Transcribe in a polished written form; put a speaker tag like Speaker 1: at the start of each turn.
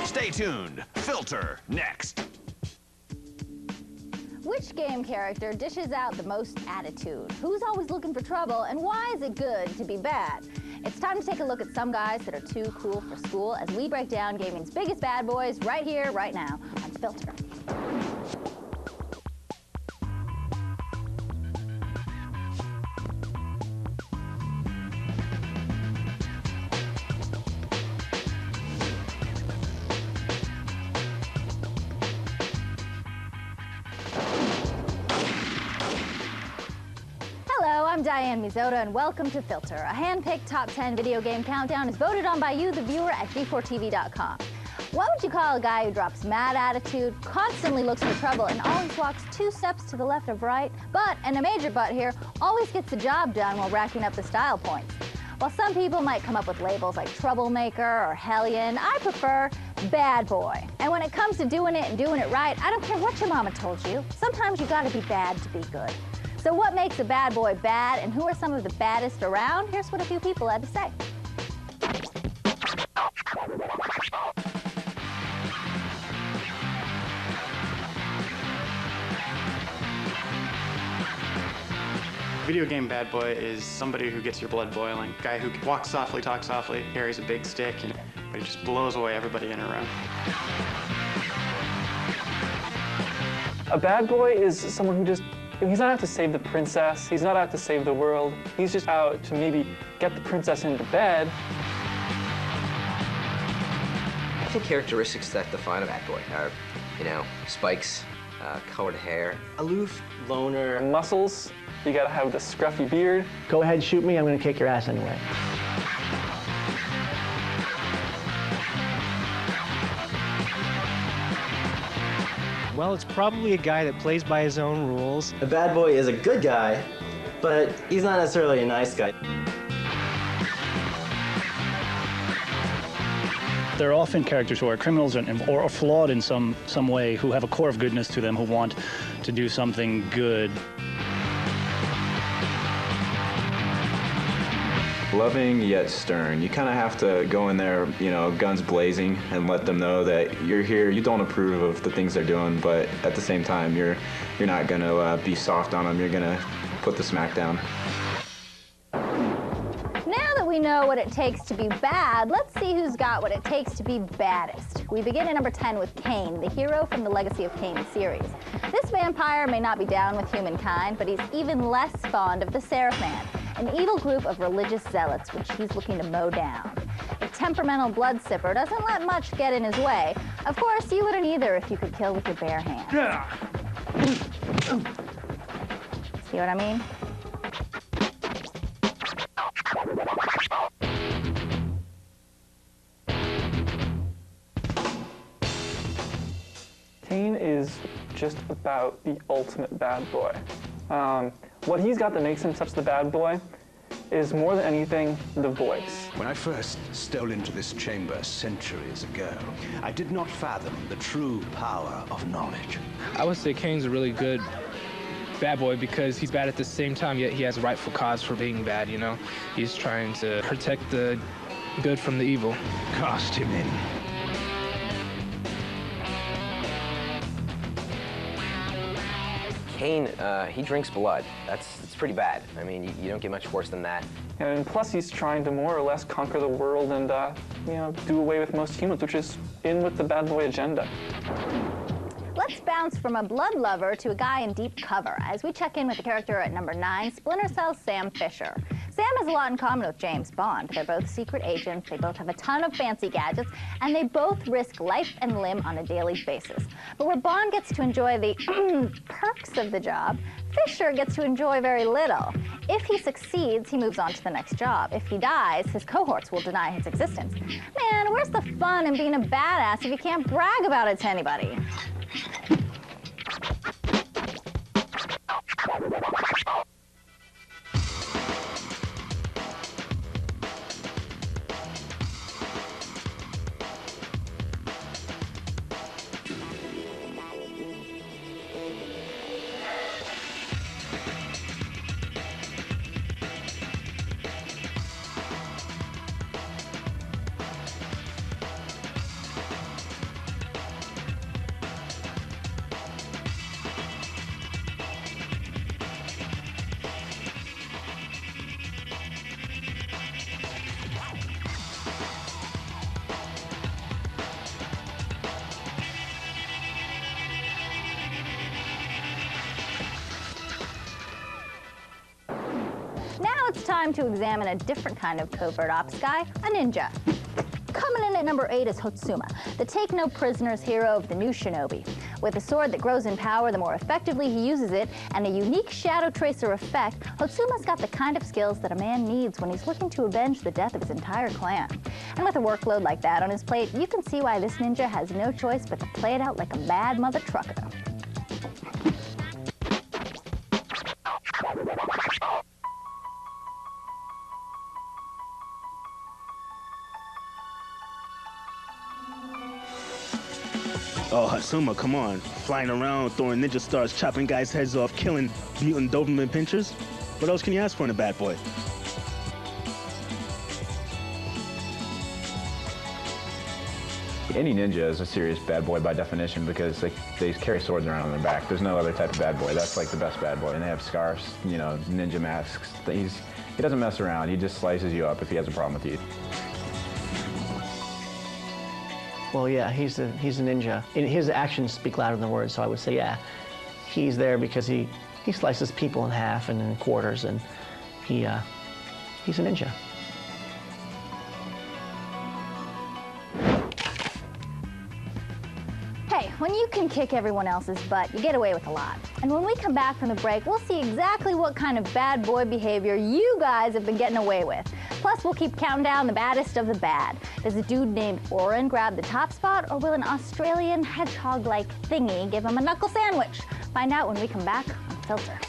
Speaker 1: Stay tuned. Filter next.
Speaker 2: Which game character dishes out the most attitude? Who's always looking for trouble, and why is it good to be bad? It's time to take a look at some guys that are too cool for school as we break down gaming's biggest bad boys right here, right now on Filter. I'm Diane Mizota, and welcome to Filter. A hand-picked top 10 video game countdown is voted on by you, the viewer, at d4tv.com. What would you call a guy who drops mad attitude, constantly looks for trouble, and always walks 2 steps to the left of right, but, and a major but here, always gets the job done while racking up the style points? While some people might come up with labels like troublemaker or hellion, I prefer bad boy. And when it comes to doing it and doing it right, I don't care what your mama told you. Sometimes you gotta be bad to be good. So what makes a bad boy bad, and who are some of the baddest around? Here's what a few people had to say.
Speaker 3: Video game bad boy is somebody who gets your blood boiling. Guy who walks softly, talks softly, carries a big stick, but he just blows away everybody in a room.
Speaker 4: A bad boy is someone who just, he's not out to save the princess, he's not out to save the world, he's just out to maybe get the princess into bed.
Speaker 5: I think characteristics that define a bad boy are, spikes, colored hair, aloof, loner.
Speaker 4: Muscles, you gotta have the scruffy beard.
Speaker 6: Go ahead, shoot me, I'm gonna kick your ass anyway.
Speaker 7: Well, it's probably a guy that plays by his own rules.
Speaker 8: A bad boy is a good guy, but he's not necessarily a nice guy.
Speaker 9: They're often characters who are criminals or flawed in some way, who have a core of goodness to them, who want to do something good.
Speaker 10: Loving yet stern. You kind of have to go in there, guns blazing, and let them know that you're here. You don't approve of the things they're doing, but at the same time, you're not gonna be soft on them. You're gonna put the smack down.
Speaker 2: Now that we know what it takes to be bad, let's see who's got what it takes to be baddest. We begin at number 10 with Cain, the hero from the Legacy of Kain series. This vampire may not be down with humankind, but he's even less fond of the Seraph Man, an evil group of religious zealots which he's looking to mow down. The temperamental blood sipper doesn't let much get in his way. Of course, you wouldn't either if you could kill with your bare hands. See what I mean?
Speaker 4: Cain is just about the ultimate bad boy. What he's got that makes him such the bad boy is more than anything the voice.
Speaker 1: When I first stole into this chamber centuries ago, I did not fathom the true power of knowledge.
Speaker 11: I would say Cain's a really good bad boy because he's bad at the same time, yet he has a rightful cause for being bad, He's trying to protect the good from the evil.
Speaker 1: Cast him in.
Speaker 5: Cain, he drinks blood. It's pretty bad. I mean, you don't get much worse than that.
Speaker 4: And plus, he's trying to more or less conquer the world and, do away with most humans, which is in with the bad boy agenda.
Speaker 2: Let's bounce from a blood lover to a guy in deep cover as we check in with the character at number 9, Splinter Cell's Sam Fisher. Sam has a lot in common with James Bond. They're both secret agents, they both have a ton of fancy gadgets, and they both risk life and limb on a daily basis. But where Bond gets to enjoy the perks of the job, Fisher gets to enjoy very little. If he succeeds, he moves on to the next job. If he dies, his cohorts will deny his existence. Man, where's the fun in being a badass if you can't brag about it to anybody? time to examine a different kind of covert ops guy, a ninja. Coming in at number 8 is Hotsuma, the take-no-prisoners hero of the new shinobi. With a sword that grows in power the more effectively he uses it, and a unique shadow tracer effect, Hotsuma's got the kind of skills that a man needs when he's looking to avenge the death of his entire clan. And with a workload like that on his plate, you can see why this ninja has no choice but to play it out like a bad mother trucker.
Speaker 12: Oh, Hatsuma, come on. Flying around, throwing ninja stars, chopping guys' heads off, killing mutant Doberman pinchers? What else can you ask for in a bad boy?
Speaker 10: Any ninja is a serious bad boy by definition because they carry swords around on their back. There's no other type of bad boy. That's like the best bad boy. And they have scarves, you know, ninja masks. He doesn't mess around. He just slices you up if he has a problem with you.
Speaker 6: Well, yeah, he's a ninja. And his actions speak louder than words, so I would say, yeah, he's there because he slices people in half and in quarters, and he's a ninja.
Speaker 2: Hey, when you can kick everyone else's butt, you get away with a lot. And when we come back from the break, we'll see exactly what kind of bad boy behavior you guys have been getting away with. Plus, we'll keep counting down the baddest of the bad. Does a dude named Oren grab the top spot, or will an Australian hedgehog-like thingy give him a knuckle sandwich? Find out when we come back on Filter.